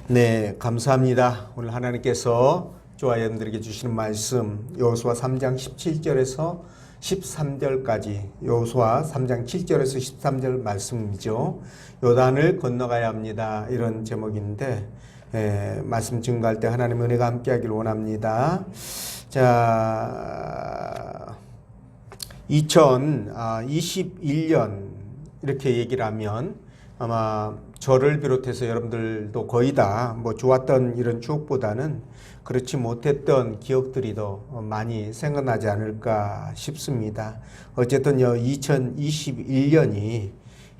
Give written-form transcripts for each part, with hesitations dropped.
네, 감사합니다. 오늘 하나님께서 저와 여러분들에게 주시는 말씀 여호수아 3장 17절에서 13절까지 여호수아 3장 7절에서 13절 말씀이죠. 요단을 건너가야 합니다. 이런 제목인데 말씀 증거할 때 하나님 은혜가 함께하기를 원합니다. 자, 2021년 이렇게 얘기를 하면 아마 저를 비롯해서 여러분들도 거의 다 뭐 좋았던 이런 추억보다는 그렇지 못했던 기억들이 더 많이 생각나지 않을까 싶습니다. 어쨌든 2021년이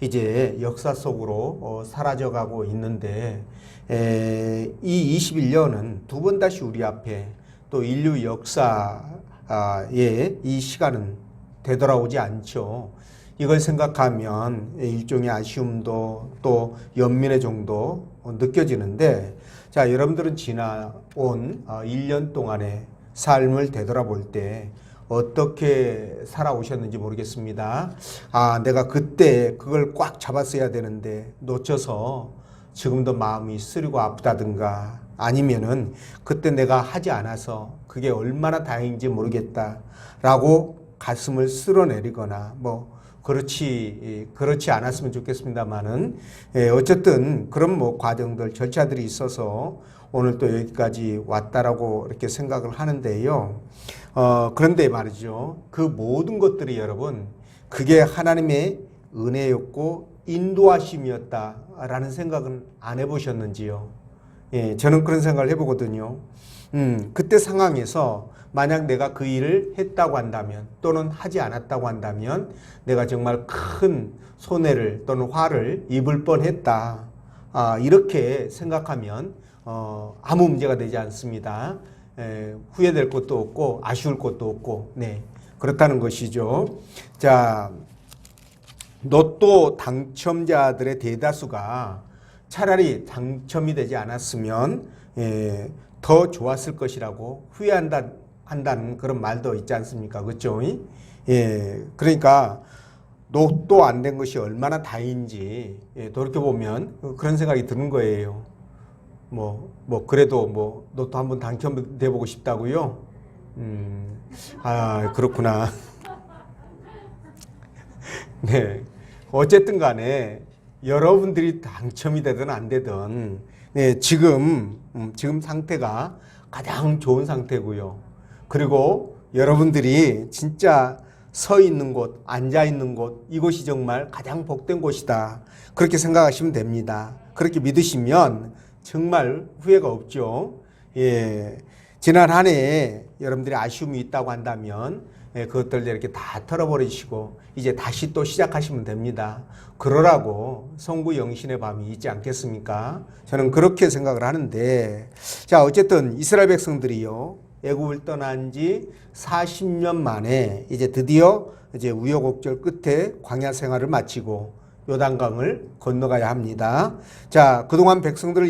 이제 역사 속으로 사라져가고 있는데 이 21년은 두 번 다시 우리 앞에 또 인류 역사의 이 시간은 되돌아오지 않죠. 이걸 생각하면 일종의 아쉬움도 또 연민의 정도 느껴지는데, 자, 여러분들은 지나온 1년 동안의 삶을 되돌아볼 때 어떻게 살아오셨는지 모르겠습니다. 내가 그때 그걸 꽉 잡았어야 되는데 놓쳐서 지금도 마음이 쓰리고 아프다든가, 아니면은 그때 내가 하지 않아서 그게 얼마나 다행인지 모르겠다라고 가슴을 쓸어내리거나 그렇지 않았으면 좋겠습니다만은, 어쨌든 그런 과정들, 절차들이 있어서 오늘 또 여기까지 왔다라고 이렇게 생각을 하는데요. 그런데 말이죠. 그 모든 것들이 여러분, 그게 하나님의 은혜였고 인도하심이었다라는 생각은 안 해보셨는지요? 저는 그런 생각을 해보거든요. 그때 상황에서 만약 내가 그 일을 했다고 한다면 또는 하지 않았다고 한다면 내가 정말 큰 손해를 또는 화를 입을 뻔했다. 이렇게 생각하면 아무 문제가 되지 않습니다. 후회될 것도 없고 아쉬울 것도 없고, 네, 그렇다는 것이죠. 자, 로또 당첨자들의 대다수가 차라리 당첨이 되지 않았으면 더 좋았을 것이라고 후회한다는 그런 말도 있지 않습니까? 그렇죠? 그러니까 로또 안 된 것이 얼마나 다행인지 돌이켜보면 그런 생각이 드는 거예요. 그래도 로또 한번 당첨돼 보고 싶다고요? 그렇구나. 네. 어쨌든 간에 여러분들이 당첨이 되든 안 되든, 네, 지금 상태가 가장 좋은 상태고요. 그리고 여러분들이 진짜 서 있는 곳, 앉아 있는 곳, 이곳이 정말 가장 복된 곳이다. 그렇게 생각하시면 됩니다. 그렇게 믿으시면 정말 후회가 없죠. 지난 한 해에 여러분들이 아쉬움이 있다고 한다면 그것들 이렇게 다 털어버리시고 이제 다시 또 시작하시면 됩니다. 그러라고 성부영신의 밤이 있지 않겠습니까? 저는 그렇게 생각을 하는데, 자, 어쨌든 이스라엘 백성들이요, 애굽을 떠난 지 40년 만에 이제 드디어 우여곡절 끝에 광야 생활을 마치고 요단강을 건너가야 합니다. 자, 그동안 백성들을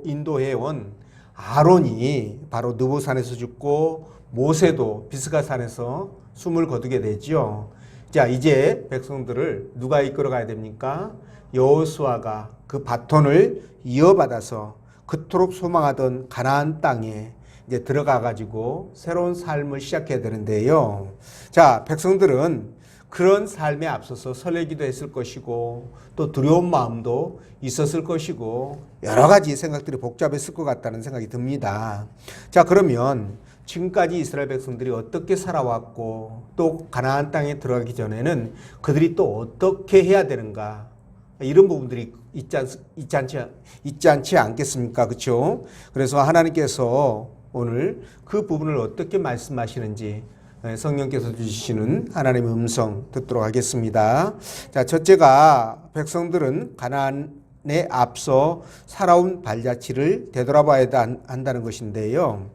인도해온 아론이 바로 느보산에서 죽고 모세도 비스가산에서 숨을 거두게 되죠. 자, 이제 백성들을 누가 이끌어 가야 됩니까? 여호수아가 그 바톤을 이어받아서 그토록 소망하던 가나안 땅에 이제 들어가 가지고 새로운 삶을 시작해야 되는데요. 자, 백성들은 그런 삶에 앞서서 설레기도 했을 것이고 또 두려운 마음도 있었을 것이고 여러 가지 생각들이 복잡했을 것 같다는 생각이 듭니다. 자, 그러면 지금까지 이스라엘 백성들이 어떻게 살아왔고 또 가나안 땅에 들어가기 전에는 그들이 또 어떻게 해야 되는가, 이런 부분들이 있지 않지 않겠습니까? 그렇죠? 그래서 하나님께서 오늘 그 부분을 어떻게 말씀하시는지 성령께서 주시는 하나님의 음성 듣도록 하겠습니다. 자, 첫째가 백성들은 가나안에 앞서 살아온 발자취를 되돌아봐야 한다는 것인데요.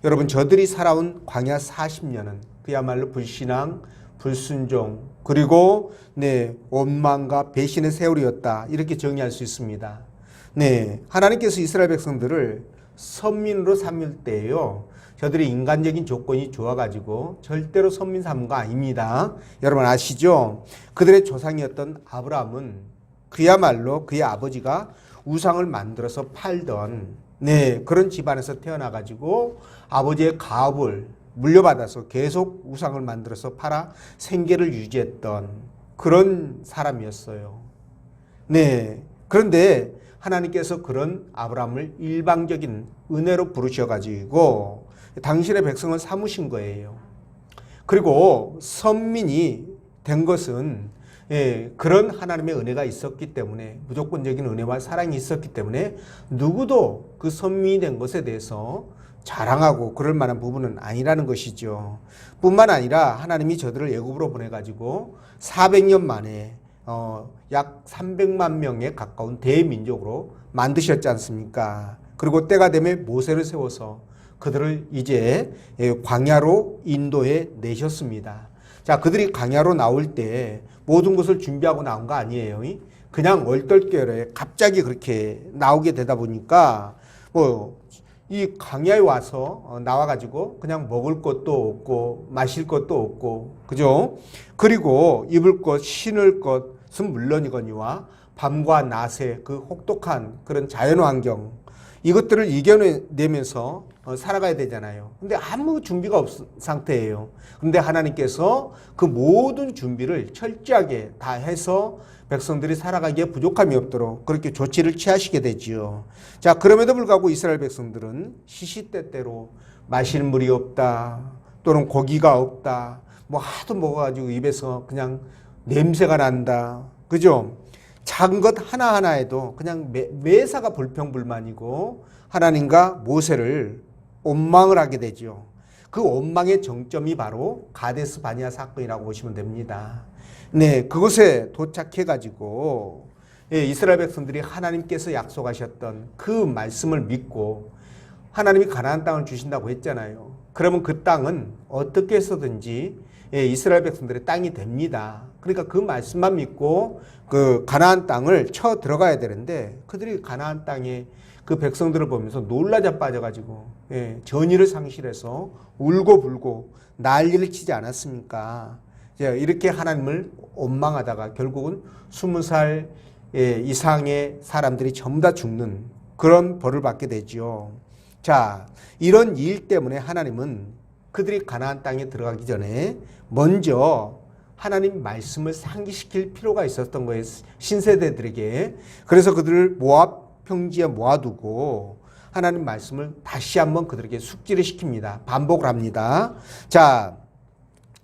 여러분, 저들이 살아온 광야 40년은 그야말로 불신앙, 불순종, 그리고 원망과 배신의 세월이었다, 이렇게 정의할 수 있습니다. 하나님께서 이스라엘 백성들을 선민으로 삼을 때에요, 저들이 인간적인 조건이 좋아가지고 절대로 선민 삼은 거 아닙니다. 여러분 아시죠? 그들의 조상이었던 아브라함은 그야말로 그의 아버지가 우상을 만들어서 팔던 그런 집안에서 태어나가지고 아버지의 가업을 물려받아서 계속 우상을 만들어서 팔아 생계를 유지했던 그런 사람이었어요. 그런데 하나님께서 그런 아브라함을 일방적인 은혜로 부르셔가지고 당신의 백성을 삼으신 거예요. 그리고 선민이 된 것은 그런 하나님의 은혜가 있었기 때문에, 무조건적인 은혜와 사랑이 있었기 때문에 누구도 그 선민이 된 것에 대해서 자랑하고 그럴 만한 부분은 아니라는 것이죠. 뿐만 아니라 하나님이 저들을 애굽으로 보내가지고 400년 만에 약 300만 명에 가까운 대민족으로 만드셨지 않습니까? 그리고 때가 되면 모세를 세워서 그들을 이제 광야로 인도해 내셨습니다. 자, 그들이 광야로 나올 때 모든 것을 준비하고 나온 거 아니에요. 그냥 얼떨결에 갑자기 그렇게 나오게 되다 보니까 이 광야에 와서 나와가지고 그냥 먹을 것도 없고 마실 것도 없고, 그죠? 그리고 입을 것, 신을 것은 물론이거니와 밤과 낮의 그 혹독한 그런 자연환경, 이것들을 이겨내면서 살아가야 되잖아요. 근데 아무 준비가 없은 상태예요. 근데 하나님께서 그 모든 준비를 철저하게 다 해서 백성들이 살아가기에 부족함이 없도록 그렇게 조치를 취하시게 되지요. 자, 그럼에도 불구하고 이스라엘 백성들은 시시때때로 마실 물이 없다, 또는 고기가 없다, 하도 먹어가지고 입에서 그냥 냄새가 난다, 그죠? 작은 것 하나하나에도 그냥 매사가 불평불만이고 하나님과 모세를 원망을 하게 되죠. 그 원망의 정점이 바로 가데스 바니아 사건이라고 보시면 됩니다. 그곳에 도착해가지고 이스라엘 백성들이 하나님께서 약속하셨던 그 말씀을 믿고 하나님이 가나안 땅을 주신다고 했잖아요. 그러면 그 땅은 어떻게 해서든지 이스라엘 백성들의 땅이 됩니다. 그러니까 그 말씀만 믿고 그 가나안 땅을 쳐 들어가야 되는데, 그들이 가나안 땅에 그 백성들을 보면서 놀라 자빠져가지고 전의를 상실해서 울고 불고 난리를 치지 않았습니까? 이렇게 하나님을 원망하다가 결국은 20살 이상의 사람들이 전부 다 죽는 그런 벌을 받게 되죠. 자, 이런 일 때문에 하나님은 그들이 가나안 땅에 들어가기 전에 먼저 하나님 말씀을 상기시킬 필요가 있었던 거예요, 신세대들에게. 그래서 그들을 모압 평지에 모아두고 하나님 말씀을 다시 한번 그들에게 숙지를 시킵니다. 반복을 합니다. 자,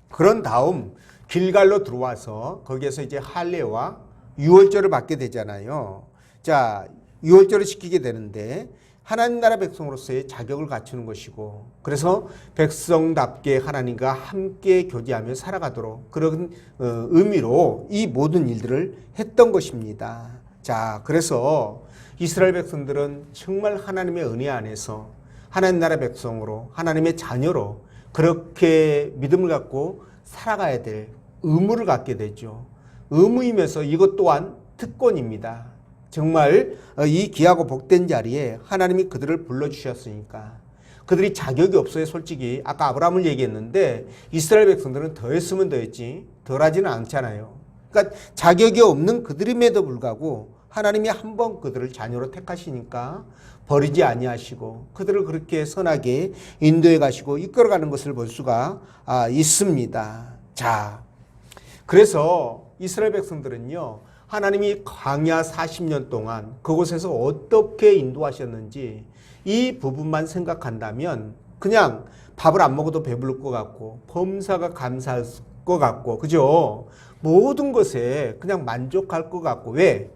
그런 다음 길갈로 들어와서 거기에서 이제 할례와 유월절을 받게 되잖아요. 자, 유월절을 지키게 되는데 하나님 나라 백성으로서의 자격을 갖추는 것이고, 그래서 백성답게 하나님과 함께 교제하며 살아가도록 그런 의미로 이 모든 일들을 했던 것입니다. 자, 그래서 이스라엘 백성들은 정말 하나님의 은혜 안에서 하나님 나라 백성으로, 하나님의 자녀로 그렇게 믿음을 갖고 살아가야 될 의무를 갖게 되죠. 의무이면서 이것 또한 특권입니다. 정말 이 귀하고 복된 자리에 하나님이 그들을 불러주셨으니까. 그들이 자격이 없어요. 솔직히 아까 아브라함을 얘기했는데 이스라엘 백성들은 더했으면 더했지 덜하지는 않잖아요. 그러니까 자격이 없는 그들임에도 불구하고 하나님이 한번 그들을 자녀로 택하시니까 버리지 아니하시고 그들을 그렇게 선하게 인도해 가시고 이끌어가는 것을 볼 수가 있습니다. 자, 그래서 이스라엘 백성들은요, 하나님이 광야 40년 동안 그곳에서 어떻게 인도하셨는지 이 부분만 생각한다면 그냥 밥을 안 먹어도 배부를 것 같고 범사가 감사할 것 같고, 그죠? 모든 것에 그냥 만족할 것 같고. 왜?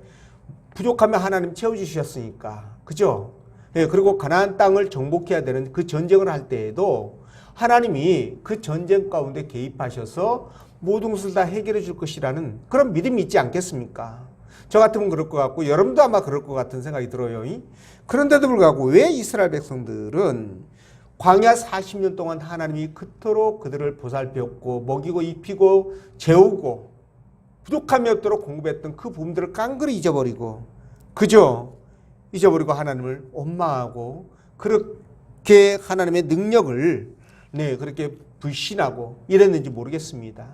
부족하면 하나님 채워주셨으니까. 그죠? 그리고 가나안 땅을 정복해야 되는 그 전쟁을 할 때에도 하나님이 그 전쟁 가운데 개입하셔서 모든 것을 다 해결해 줄 것이라는 그런 믿음이 있지 않겠습니까? 저 같으면 그럴 것 같고 여러분도 아마 그럴 것 같은 생각이 들어요. 그런데도 불구하고 왜 이스라엘 백성들은 광야 40년 동안 하나님이 그토록 그들을 보살폈고 먹이고 입히고 재우고 부족함이 없도록 공급했던 그 부분들을 깡그리 잊어버리고, 그죠? 잊어버리고 하나님을 원망하고 그렇게 하나님의 능력을 그렇게 불신하고 이랬는지 모르겠습니다.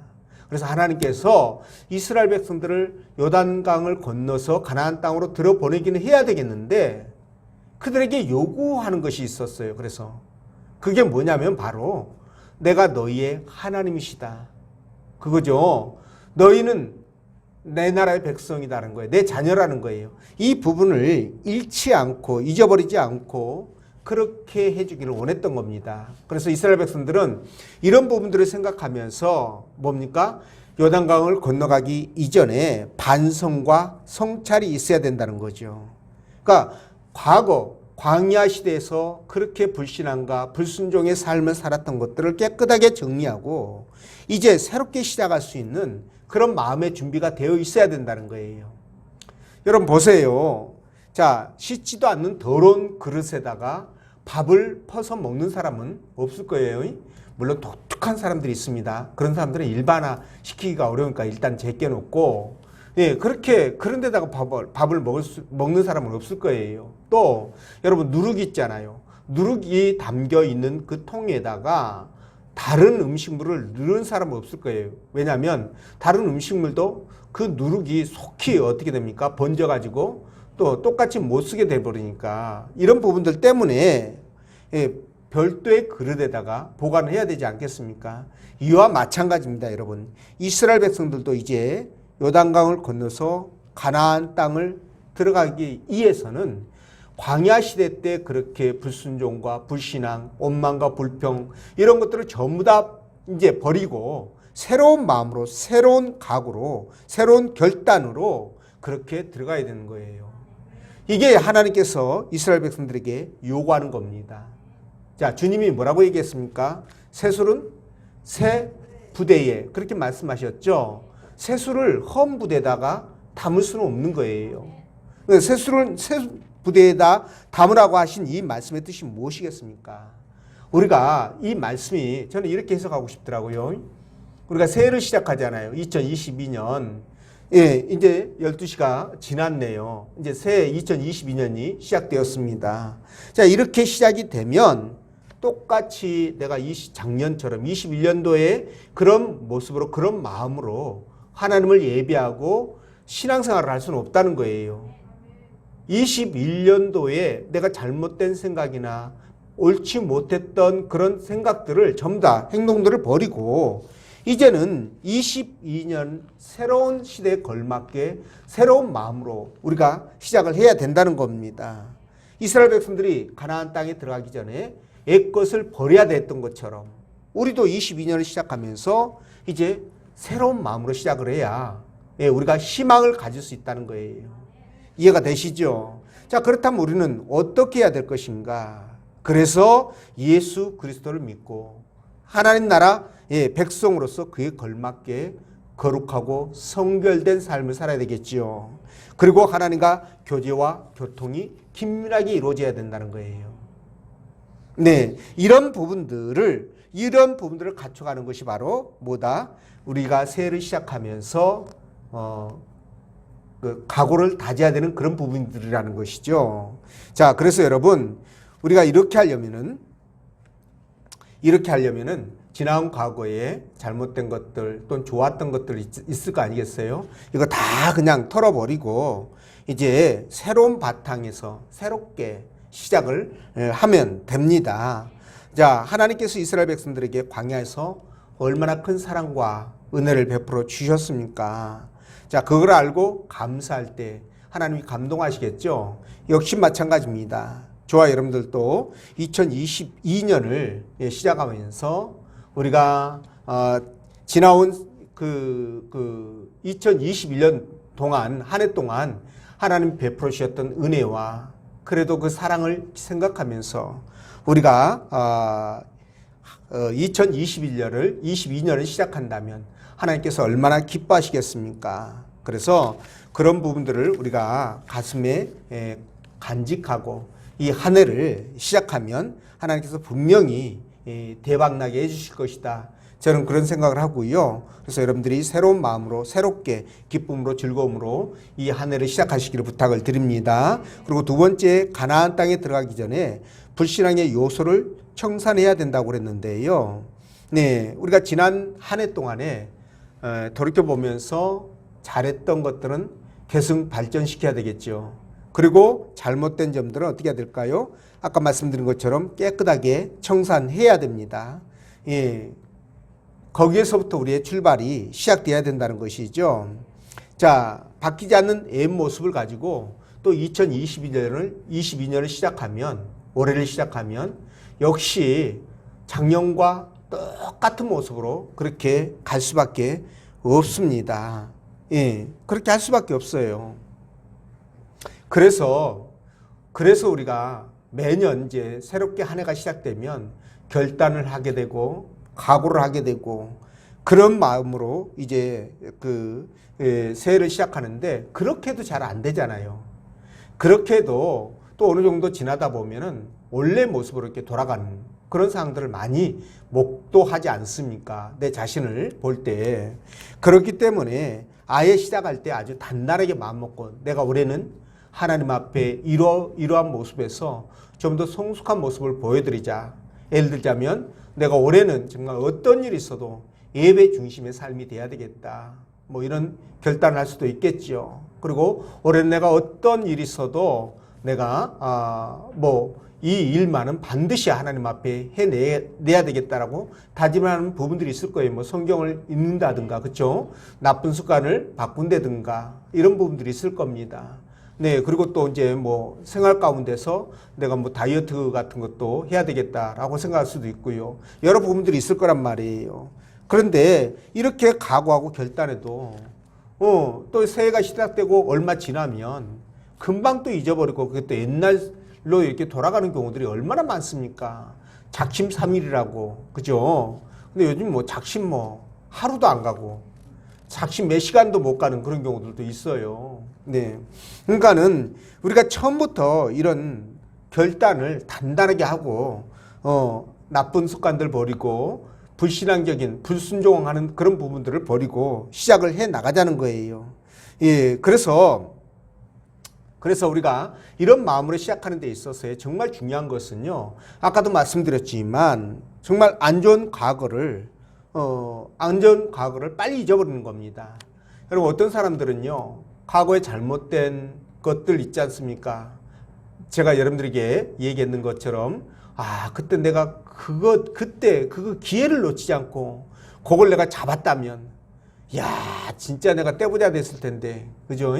그래서 하나님께서 이스라엘 백성들을 요단강을 건너서 가나안 땅으로 들어보내기는 해야 되겠는데 그들에게 요구하는 것이 있었어요. 그래서 그게 뭐냐면 바로 내가 너희의 하나님이시다. 그거죠. 너희는 내 나라의 백성이라는 거예요. 내 자녀라는 거예요. 이 부분을 잃지 않고 잊어버리지 않고 그렇게 해주기를 원했던 겁니다. 그래서 이스라엘 백성들은 이런 부분들을 생각하면서 뭡니까? 요단강을 건너가기 이전에 반성과 성찰이 있어야 된다는 거죠. 그러니까 과거 광야 시대에서 그렇게 불신앙과 불순종의 삶을 살았던 것들을 깨끗하게 정리하고 이제 새롭게 시작할 수 있는 그런 마음의 준비가 되어 있어야 된다는 거예요. 여러분 보세요. 자, 씻지도 않는 더러운 그릇에다가 밥을 퍼서 먹는 사람은 없을 거예요. 물론 독특한 사람들이 있습니다. 그런 사람들은 일반화 시키기가 어려우니까 일단 제껴놓고 그렇게 그런 데다가 밥을 먹는 사람은 없을 거예요. 또 여러분 누룩이 있잖아요. 누룩이 담겨 있는 그 통에다가 다른 음식물을 넣는 사람은 없을 거예요. 왜냐하면 다른 음식물도 그 누룩이 속히 어떻게 됩니까? 번져가지고 또 똑같이 못 쓰게 돼버리니까 이런 부분들 때문에 별도의 그릇에다가 보관을 해야 되지 않겠습니까? 이와 마찬가지입니다, 여러분. 이스라엘 백성들도 이제 요단강을 건너서 가나안 땅을 들어가기 위해서는 광야 시대 때 그렇게 불순종과 불신앙, 원망과 불평 이런 것들을 전부 다 이제 버리고 새로운 마음으로, 새로운 각오로, 새로운 결단으로 그렇게 들어가야 되는 거예요. 이게 하나님께서 이스라엘 백성들에게 요구하는 겁니다. 자, 주님이 뭐라고 얘기했습니까? 새술은 새 부대에 그렇게 말씀하셨죠. 새술을 험 부대에다가 담을 수는 없는 거예요. 새술은 새 부대에다 담으라고 하신 이 말씀의 뜻이 무엇이겠습니까? 우리가 이 말씀이 저는 이렇게 해석하고 싶더라고요. 우리가 새해를 시작하잖아요. 2022년. 이제 12시가 지났네요. 이제 새해 2022년이 시작되었습니다. 자, 이렇게 시작이 되면 똑같이 내가 작년처럼 21년도에 그런 모습으로 그런 마음으로 하나님을 예배하고 신앙생활을 할 수는 없다는 거예요. 21년도에 내가 잘못된 생각이나 옳지 못했던 그런 생각들을 전부 다 행동들을 버리고 이제는 22년 새로운 시대에 걸맞게 새로운 마음으로 우리가 시작을 해야 된다는 겁니다. 이스라엘 백성들이 가나안 땅에 들어가기 전에 옛것을 버려야 됐던 것처럼 우리도 22년을 시작하면서 이제 새로운 마음으로 시작을 해야 우리가 희망을 가질 수 있다는 거예요. 이해가 되시죠? 자, 그렇다면 우리는 어떻게 해야 될 것인가? 그래서 예수 그리스도를 믿고 하나님 나라 백성으로서 그에 걸맞게 거룩하고 성결된 삶을 살아야 되겠지요. 그리고 하나님과 교제와 교통이 긴밀하게 이루어져야 된다는 거예요. 네, 이런 부분들을 갖춰가는 것이 바로 뭐다? 우리가 새해를 시작하면서 그 각오를 다져야 되는 그런 부분들이라는 것이죠. 자, 그래서 여러분 우리가 이렇게 하려면은 지나온 과거에 잘못된 것들 또는 좋았던 것들 있을 거 아니겠어요? 이거 다 그냥 털어버리고 이제 새로운 바탕에서 새롭게 시작을 하면 됩니다. 자, 하나님께서 이스라엘 백성들에게 광야에서 얼마나 큰 사랑과 은혜를 베풀어 주셨습니까? 자, 그걸 알고 감사할 때 하나님이 감동하시겠죠? 역시 마찬가지입니다. 저와 여러분들도 2022년을 시작하면서 우리가 지나온 그 2021년 동안 한 해 동안 하나님 베풀어 주셨던 은혜와 그래도 그 사랑을 생각하면서 우리가 22년을 시작한다면 하나님께서 얼마나 기뻐하시겠습니까? 그래서 그런 부분들을 우리가 가슴에 간직하고 이 한 해를 시작하면 하나님께서 분명히 대박나게 해주실 것이다. 저는 그런 생각을 하고요. 그래서 여러분들이 새로운 마음으로 새롭게 기쁨으로 즐거움으로 이 한 해를 시작하시기를 부탁을 드립니다. 그리고 두 번째, 가나안 땅에 들어가기 전에 불신앙의 요소를 청산해야 된다고 그랬는데요. 네, 우리가 지난 한 해 동안에 돌이켜보면서 잘했던 것들은 계속 발전시켜야 되겠죠. 그리고 잘못된 점들은 어떻게 해야 될까요? 아까 말씀드린 것처럼 깨끗하게 청산해야 됩니다. 예, 거기에서부터 우리의 출발이 시작돼야 된다는 것이죠. 자, 바뀌지 않는 옛 모습을 가지고 또 2022년을 시작하면, 올해를 시작하면 역시 작년과 똑같은 모습으로 그렇게 갈 수밖에 없습니다. 예, 그렇게 할 수밖에 없어요. 그래서 우리가 매년 이제 새롭게 한 해가 시작되면 결단을 하게 되고 각오를 하게 되고 그런 마음으로 이제 새해를 시작하는데 그렇게 해도 잘 안 되잖아요. 그렇게 해도 또 어느 정도 지나다 보면은 원래 모습으로 이렇게 돌아가는 그런 상황들을 많이 목도하지 않습니까? 내 자신을 볼 때. 그렇기 때문에 아예 시작할 때 아주 단단하게 마음먹고 내가 올해는 하나님 앞에 이러한 모습에서 좀 더 성숙한 모습을 보여드리자. 예를 들자면 내가 올해는 정말 어떤 일이 있어도 예배 중심의 삶이 돼야 되겠다. 뭐 이런 결단을 할 수도 있겠죠. 그리고 올해는 내가 어떤 일이 있어도 내가 이 일만은 반드시 하나님 앞에 해내야 되겠다라고 다짐하는 부분들이 있을 거예요. 뭐 성경을 읽는다든가, 그렇죠? 나쁜 습관을 바꾼다든가 이런 부분들이 있을 겁니다. 네, 그리고 또 이제 뭐 생활 가운데서 내가 뭐 다이어트 같은 것도 해야 되겠다라고 생각할 수도 있고요. 여러 부분들이 있을 거란 말이에요. 그런데 이렇게 각오하고 결단해도 또 새해가 시작되고 얼마 지나면 금방 또 잊어버리고 그게 또 옛날로 이렇게 돌아가는 경우들이 얼마나 많습니까? 작심 3일이라고, 그죠? 근데 요즘 뭐 작심 뭐 하루도 안 가고 작심 몇 시간도 못 가는 그런 경우들도 있어요. 네. 그러니까는 우리가 처음부터 이런 결단을 단단하게 하고, 나쁜 습관들 버리고, 불신앙적인, 불순종하는 그런 부분들을 버리고 시작을 해 나가자는 거예요. 예. 그래서 우리가 이런 마음으로 시작하는 데 있어서 정말 중요한 것은요. 아까도 말씀드렸지만 정말 안 좋은 과거를 빨리 잊어버리는 겁니다. 여러분 어떤 사람들은요. 과거에 잘못된 것들 있지 않습니까? 제가 여러분들에게 얘기했는 것처럼 그때 내가 그때 기회를 놓치지 않고 그걸 내가 잡았다면 진짜 내가 떼부자 됐을 텐데. 그죠?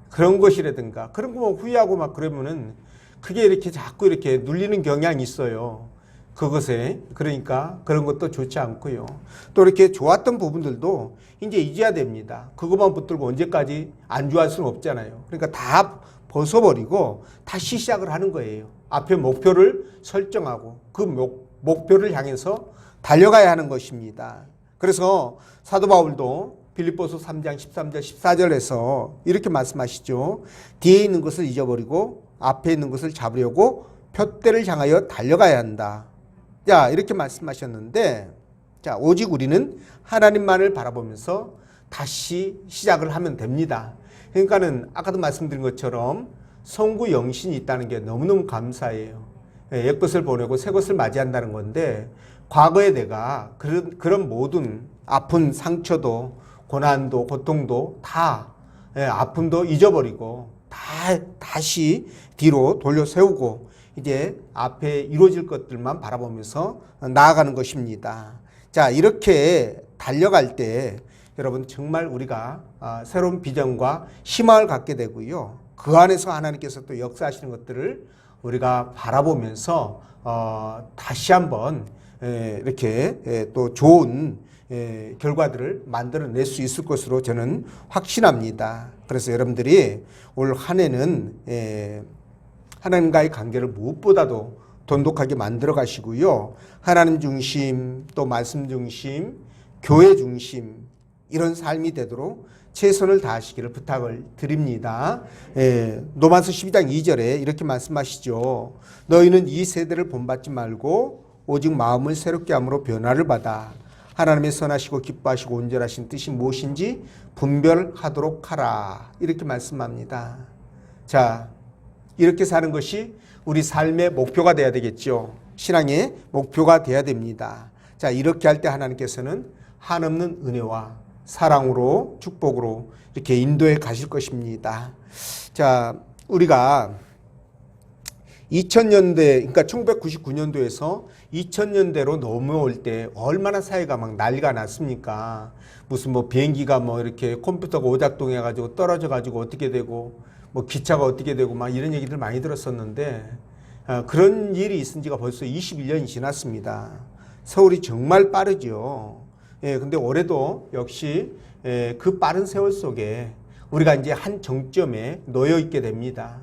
그런 것이라든가 그런 거 뭐 후회하고 막 그러면은 그게 이렇게 자꾸 이렇게 눌리는 경향이 있어요. 그것에. 그러니까 그런 것도 좋지 않고요. 또 이렇게 좋았던 부분들도 이제 잊어야 됩니다. 그것만 붙들고 언제까지 안 좋아할 수는 없잖아요. 그러니까 다 벗어버리고 다시 시작을 하는 거예요. 앞에 목표를 설정하고 그 목표를 향해서 달려가야 하는 것입니다. 그래서 사도 바울도 빌립보서 3장 13절 14절에서 이렇게 말씀하시죠. 뒤에 있는 것을 잊어버리고 앞에 있는 것을 잡으려고 표대를 향하여 달려가야 한다. 자, 이렇게 말씀하셨는데, 자, 오직 우리는 하나님만을 바라보면서 다시 시작을 하면 됩니다. 그러니까는 아까도 말씀드린 것처럼 성구 영신이 있다는 게 너무너무 감사해요. 옛 것을 보내고 새 것을 맞이한다는 건데, 과거에 내가 그런 모든 아픈 상처도 고난도 고통도 다 아픔도 잊어버리고 다시 뒤로 돌려 세우고 이제 앞에 이루어질 것들만 바라보면서 나아가는 것입니다. 자, 이렇게 달려갈 때 여러분 정말 우리가 새로운 비전과 희망을 갖게 되고요. 그 안에서 하나님께서 또 역사하시는 것들을 우리가 바라보면서 다시 한번 이렇게 또 좋은 결과들을 만들어낼 수 있을 것으로 저는 확신합니다. 그래서 여러분들이 올 한 해는 하나님과의 관계를 무엇보다도 돈독하게 만들어 가시고요. 하나님 중심, 또 말씀 중심, 교회 중심 이런 삶이 되도록 최선을 다하시기를 부탁을 드립니다. 로마서 12장 2절에 이렇게 말씀하시죠. 너희는 이 세대를 본받지 말고 오직 마음을 새롭게 함으로 변화를 받아 하나님의 선하시고 기뻐하시고 온전하신 뜻이 무엇인지 분별하도록 하라. 이렇게 말씀합니다. 자, 이렇게 사는 것이 우리 삶의 목표가 돼야 되겠죠. 신앙의 목표가 돼야 됩니다. 자, 이렇게 할 때 하나님께서는 한없는 은혜와 사랑으로 축복으로 이렇게 인도해 가실 것입니다. 자, 우리가 2000년대, 그러니까 1999년도에서 2000년대로 넘어올 때 얼마나 사회가 막 난리가 났습니까? 무슨 뭐 비행기가 뭐 이렇게 컴퓨터가 오작동해 가지고 떨어져 가지고 어떻게 되고 뭐 기차가 어떻게 되고 막 이런 얘기들 많이 들었었는데 그런 일이 있은 지가 벌써 21년이 지났습니다. 세월이 정말 빠르죠. 예, 근데 올해도 역시 그 빠른 세월 속에 우리가 이제 한 정점에 놓여 있게 됩니다.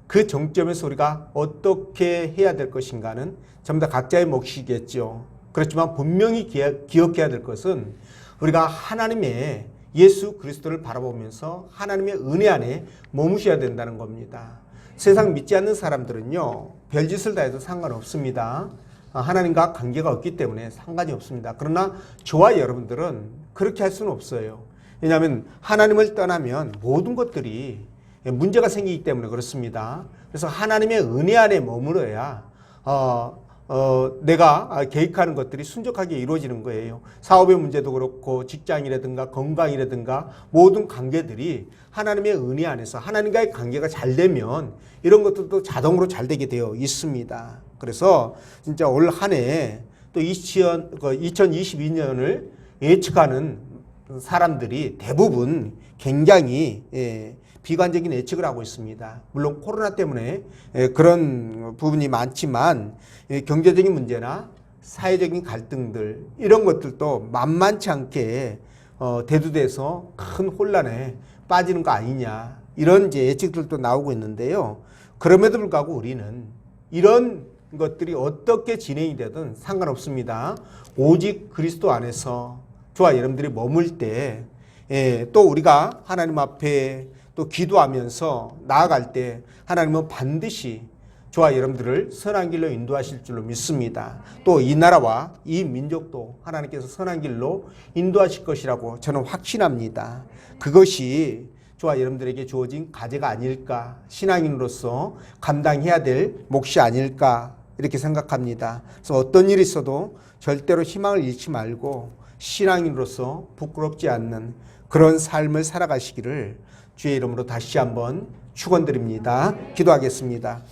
그 정점에서 우리가 어떻게 해야 될 것인가는 전부 다 각자의 몫이겠죠. 그렇지만 분명히 기억해야 될 것은 우리가 하나님의 예수 그리스도를 바라보면서 하나님의 은혜 안에 머무셔야 된다는 겁니다. 세상 믿지 않는 사람들은요, 별짓을 다 해도 상관없습니다. 하나님과 관계가 없기 때문에 상관이 없습니다. 그러나 저와 여러분들은 그렇게 할 수는 없어요. 왜냐하면 하나님을 떠나면 모든 것들이 문제가 생기기 때문에 그렇습니다. 그래서 하나님의 은혜 안에 머물러야 내가 계획하는 것들이 순적하게 이루어지는 거예요. 사업의 문제도 그렇고 직장이라든가 건강이라든가 모든 관계들이 하나님의 은혜 안에서 하나님과의 관계가 잘 되면 이런 것들도 자동으로 잘 되게 되어 있습니다. 그래서 진짜 올 한 해 또 2022년을 예측하는 사람들이 대부분 굉장히 비관적인 예측을 하고 있습니다. 물론 코로나 때문에 그런 부분이 많지만 경제적인 문제나 사회적인 갈등들 이런 것들도 만만치 않게 대두돼서 큰 혼란에 빠지는 거 아니냐 이런 이제 예측들도 나오고 있는데요. 그럼에도 불구하고 우리는 이런 것들이 어떻게 진행이 되든 상관없습니다. 오직 그리스도 안에서 저와 여러분들이 머물 때 또 우리가 하나님 앞에 또 기도하면서 나아갈 때 하나님은 반드시 저와 여러분들을 선한 길로 인도하실 줄로 믿습니다. 또 이 나라와 이 민족도 하나님께서 선한 길로 인도하실 것이라고 저는 확신합니다. 그것이 저와 여러분들에게 주어진 과제가 아닐까, 신앙인으로서 감당해야 될 몫이 아닐까 이렇게 생각합니다. 그래서 어떤 일이 있어도 절대로 희망을 잃지 말고 신앙인으로서 부끄럽지 않는 그런 삶을 살아가시기를 주의 이름으로 다시 한번 축원드립니다. 기도하겠습니다.